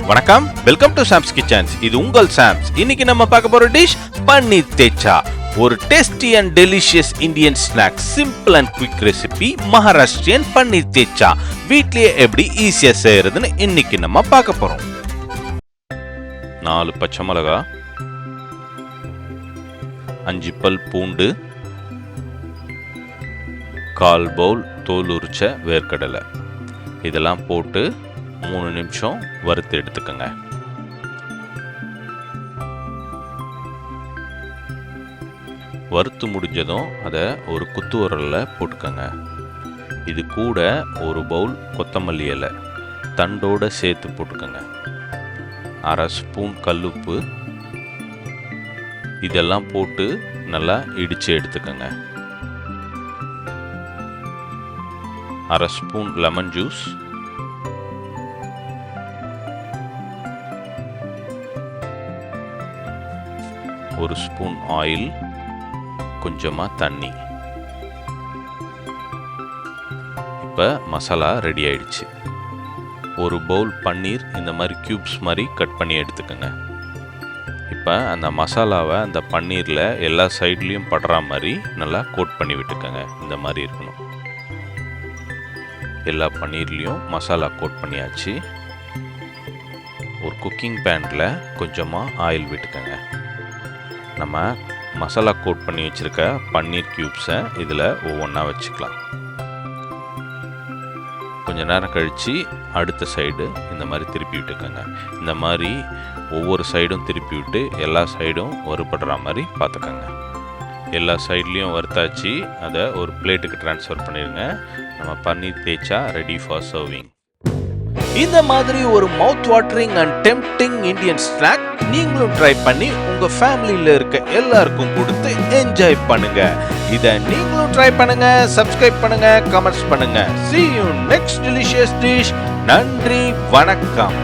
வணக்கம், welcome to Sam's kitchens. இது உங்கள் சாம்ஸ். இன்னைக்கு நம்ம பார்க்க போற டிஷ் பன்னீர் தேச்சா. ஒரு tasty and delicious Indian snack, simple and quick recipe Maharashtrian paneer thecha. வீட்லயே எப்படி ஈஸியா செய்யறதுன்னு இன்னைக்கு நம்ம பார்க்க போறோம். 4 பச்சை மிளகா, 5 பல் பூண்டு, 1/4 பவுல் தோல் உரிச்ச வேர்க்கடலை, இதெல்லாம் போட்டு 3 நிமிஷம் வறுத்து எடுத்துக்கங்க. வறுத்து முடிஞ்சதும் அதை ஒரு குத்து உரல்ல போட்டுக்கங்க. இது கூட 1 பவுல் கொத்தமல்லி இலை தண்டோட சேர்த்து போட்டுக்கங்க. 1/2 ஸ்பூன் கல்லுப்பு, இதெல்லாம் போட்டு நல்லா இடிச்சு எடுத்துக்கங்க. 1/2 spoon lemon juice, 1 spoon oil, கொஞ்சமா தண்ணி. இப்போ மசாலா ரெடி ஆயிடுச்சு. 1 பவுல் பன்னீர் இந்த மாதிரி கியூப்ஸ் மாதிரி கட் பண்ணி எடுத்துக்கோங்க. இப்போ அந்த மசாலாவை அந்த பன்னீரில் எல்லா சைட்லேயும் படுற மாதிரி நல்லா கோட் பண்ணி விட்டுக்கோங்க. இந்த மாதிரி இருக்கணும். எல்லா பன்னீர்லேயும் மசாலா கோட் பண்ணியாச்சு. ஒரு குக்கிங் பேனில் கொஞ்சமாக ஆயில் விட்டுக்கோங்க. நம்ம மசாலா கோட் பண்ணி வச்சுருக்க பன்னீர் க்யூப்ஸை இதில் ஒவ்வொன்றா வச்சுக்கலாம். கொஞ்ச நேரம் கழித்து அடுத்த சைடு இந்த மாதிரி திருப்பி விட்டுக்கோங்க. இந்த மாதிரி ஒவ்வொரு சைடும் திருப்பி விட்டு எல்லா சைடும் வறுபடுற மாதிரி பார்த்துக்கோங்க. எல்லா சைட்லேயும் வறுத்தாச்சு. அதை ஒரு பிளேட்டுக்கு ட்ரான்ஸ்ஃபர் பண்ணிடுங்க. நம்ம பன்னீர் தேச்சா ரெடி ஃபார் சர்விங். இந்த மாதிரி ஒரு மவுத் watering and tempting Indian snack நீங்களும் ட்ரை பண்ணி உங்க ஃபேமிலியில இருக்க எல்லாருக்கும் கொடுத்து என்ஜாய் பண்ணுங்க. இதை நீங்களும் ட்ரை பண்ணுங்க, சப்ஸ்கிரைப் பண்ணுங்க, கமெண்ட்ஸ் பண்ணுங்க. See you next delicious dish. நன்றி, வணக்கம்.